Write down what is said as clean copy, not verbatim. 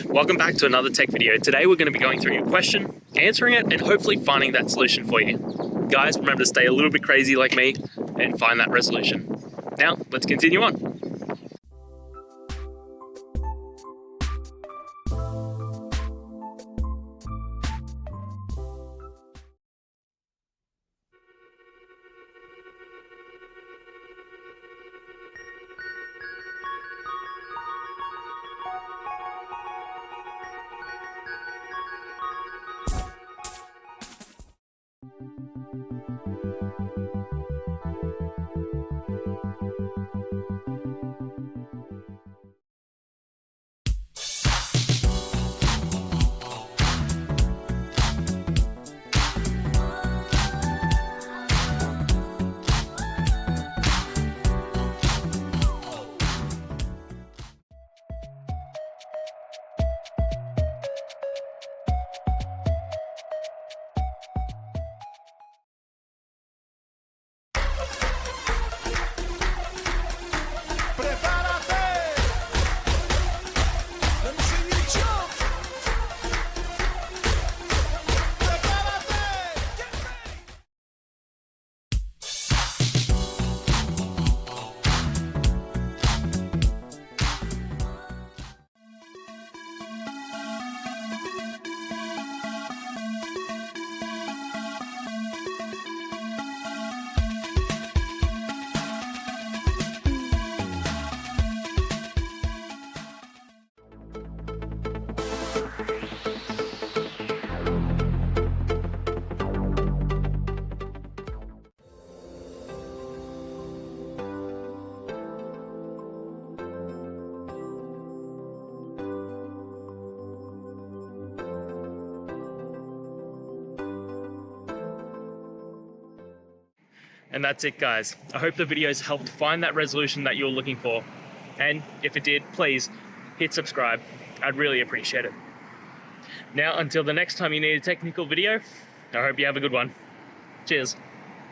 welcome back to another tech video. Today we're going to be going through your question, answering it, and hopefully finding that solution for you. Guys, remember to stay a little bit crazy like me and find that resolution. Now, let's continue on. And that's it, guys. I hope the videos helped find that resolution that you're looking for. And if it did, please hit subscribe. I'd really appreciate it. Now, until the next time you need a technical video, I hope you have a good one. Cheers.